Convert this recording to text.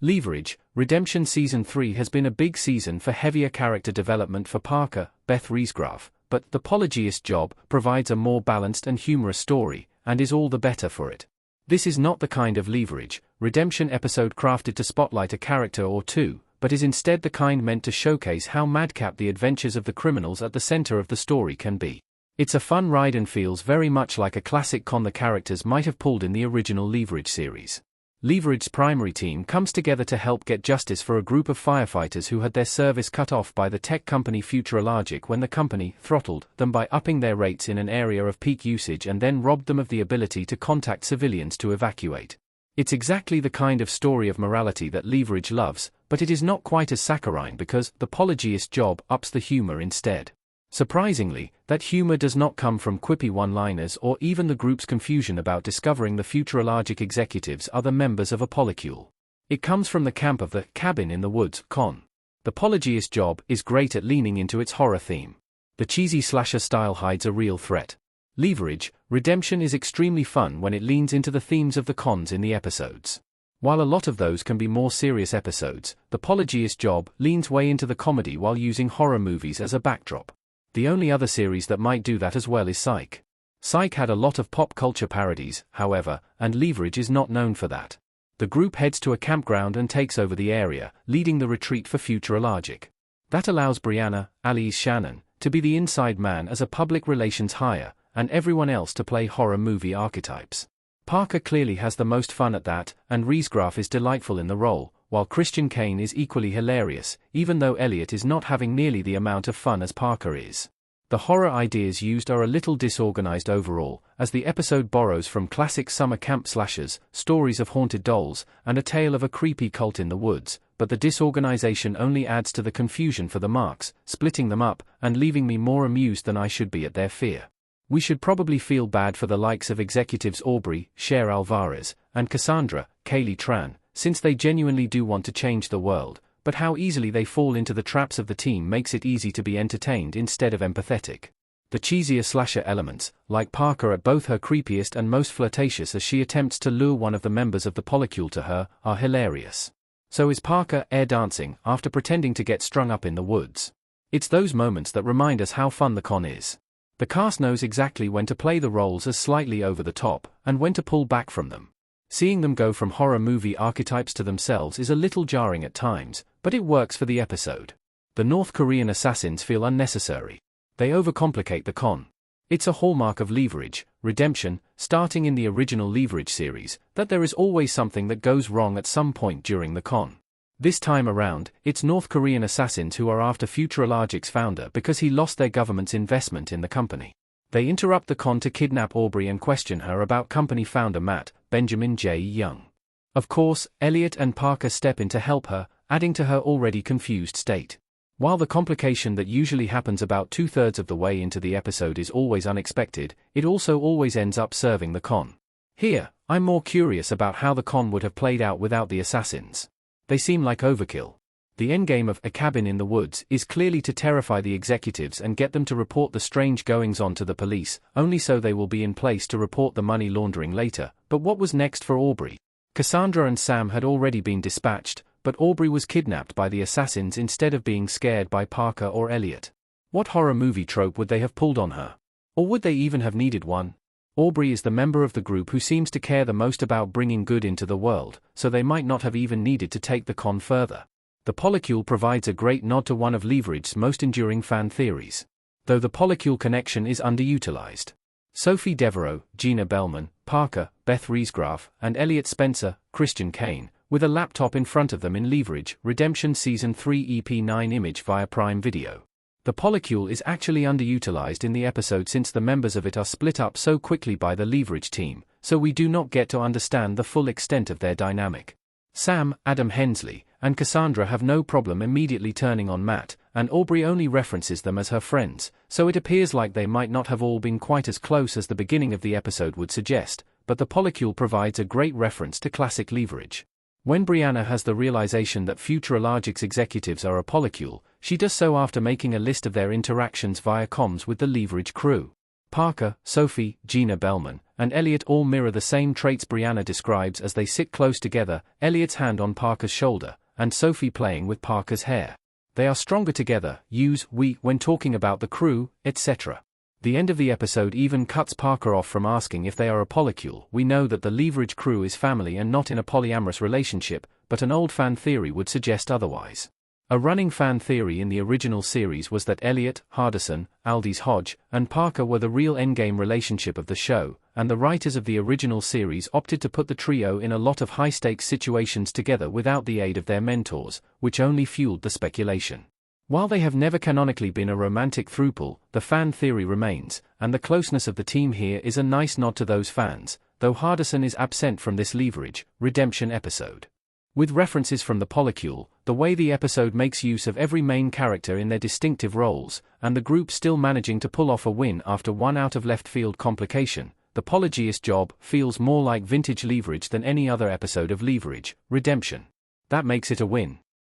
Leverage, Redemption Season 3 has been a big season for heavier character development for Parker, Beth Riesgraf, but The Polygeist Job provides a more balanced and humorous story, and is all the better for it. This is not the kind of Leverage, Redemption episode crafted to spotlight a character or two, but is instead the kind meant to showcase how madcap the adventures of the criminals at the center of the story can be. It's a fun ride and feels very much like a classic con the characters might have pulled in the original Leverage series. Leverage's primary team comes together to help get justice for a group of firefighters who had their service cut off by the tech company Futurologic when the company throttled them by upping their rates in an area of peak usage and then robbed them of the ability to contact civilians to evacuate. It's exactly the kind of story of morality that Leverage loves, but it is not quite as saccharine because The Polygeist Job ups the humor instead. Surprisingly, that humor does not come from quippy one-liners or even the group's confusion about discovering the Futurologic executives are the members of a polycule. It comes from the camp of the cabin in the woods con. The Polygeist Job is great at leaning into its horror theme. The cheesy slasher style hides a real threat. Leverage, Redemption is extremely fun when it leans into the themes of the cons in the episodes. While a lot of those can be more serious episodes, The Polygeist Job leans way into the comedy while using horror movies as a backdrop. The only other series that might do that as well is Psych. Psych had a lot of pop culture parodies, however, and Leverage is not known for that. The group heads to a campground and takes over the area, leading the retreat for Futurologic. That allows Brianna, Alice Shannon, to be the inside man as a public relations hire, and everyone else to play horror movie archetypes. Parker clearly has the most fun at that, and Riesgraf is delightful in the role, while Christian Kane is equally hilarious, even though Elliot is not having nearly the amount of fun as Parker is. The horror ideas used are a little disorganized overall, as the episode borrows from classic summer camp slashers, stories of haunted dolls, and a tale of a creepy cult in the woods, but the disorganization only adds to the confusion for the marks, splitting them up, and leaving me more amused than I should be at their fear. We should probably feel bad for the likes of executives Aubrey, Cher Alvarez, and Cassandra, Kaylee Tran, since they genuinely do want to change the world, but how easily they fall into the traps of the team makes it easy to be entertained instead of empathetic. The cheesier slasher elements, like Parker at both her creepiest and most flirtatious as she attempts to lure one of the members of the polycule to her, are hilarious. So is Parker air dancing after pretending to get strung up in the woods. It's those moments that remind us how fun the con is. The cast knows exactly when to play the roles as slightly over the top, and when to pull back from them. Seeing them go from horror movie archetypes to themselves is a little jarring at times, but it works for the episode. The North Korean assassins feel unnecessary. They overcomplicate the con. It's a hallmark of Leverage, Redemption, starting in the original Leverage series, that there is always something that goes wrong at some point during the con. This time around, it's North Korean assassins who are after Futurologic's founder because he lost their government's investment in the company. They interrupt the con to kidnap Aubrey and question her about company founder Matt, Benjamin J. Young. Of course, Elliot and Parker step in to help her, adding to her already confused state. While the complication that usually happens about 2/3 of the way into the episode is always unexpected, it also always ends up serving the con. Here, I'm more curious about how the con would have played out without the assassins. They seem like overkill. The endgame of A Cabin in the Woods is clearly to terrify the executives and get them to report the strange goings-on to the police, only so they will be in place to report the money laundering later. But what was next for Aubrey? Cassandra and Sam had already been dispatched, but Aubrey was kidnapped by the assassins instead of being scared by Parker or Elliot. What horror movie trope would they have pulled on her? Or would they even have needed one? Aubrey is the member of the group who seems to care the most about bringing good into the world, so they might not have even needed to take the con further. The polycule provides a great nod to one of Leverage's most enduring fan theories. Though the polycule connection is underutilized. Sophie Devereaux, Gina Bellman, Parker, Beth Riesgraf, and Elliot Spencer, Christian Kane, with a laptop in front of them in Leverage, Redemption Season 3 EP9 image via Prime Video. The polycule is actually underutilized in the episode since the members of it are split up so quickly by the Leverage team, so we do not get to understand the full extent of their dynamic. Sam, Adam Hensley, and Cassandra have no problem immediately turning on Matt, and Aubrey only references them as her friends, so it appears like they might not have all been quite as close as the beginning of the episode would suggest, but the polycule provides a great reference to classic Leverage. When Brianna has the realization that Futurologic's executives are a polycule, she does so after making a list of their interactions via comms with the Leverage crew. Parker, Sophie, Gina Bellman, and Elliot all mirror the same traits Brianna describes as they sit close together, Elliot's hand on Parker's shoulder, and Sophie playing with Parker's hair. They are stronger together, use we when talking about the crew, etc. The end of the episode even cuts Parker off from asking if they are a polycule. We know that the Leverage crew is family and not in a polyamorous relationship, but an old fan theory would suggest otherwise. A running fan theory in the original series was that Elliot, Hardison, Aldis Hodge, and Parker were the real endgame relationship of the show, and the writers of the original series opted to put the trio in a lot of high-stakes situations together without the aid of their mentors, which only fueled the speculation. While they have never canonically been a romantic throuple, the fan theory remains, and the closeness of the team here is a nice nod to those fans, though Hardison is absent from this Leverage, Redemption episode. With references from the polycule, the way the episode makes use of every main character in their distinctive roles, and the group still managing to pull off a win after one out-of-left-field complication, the Polygeist job feels more like vintage Leverage than any other episode of Leverage, Redemption. That makes it a win.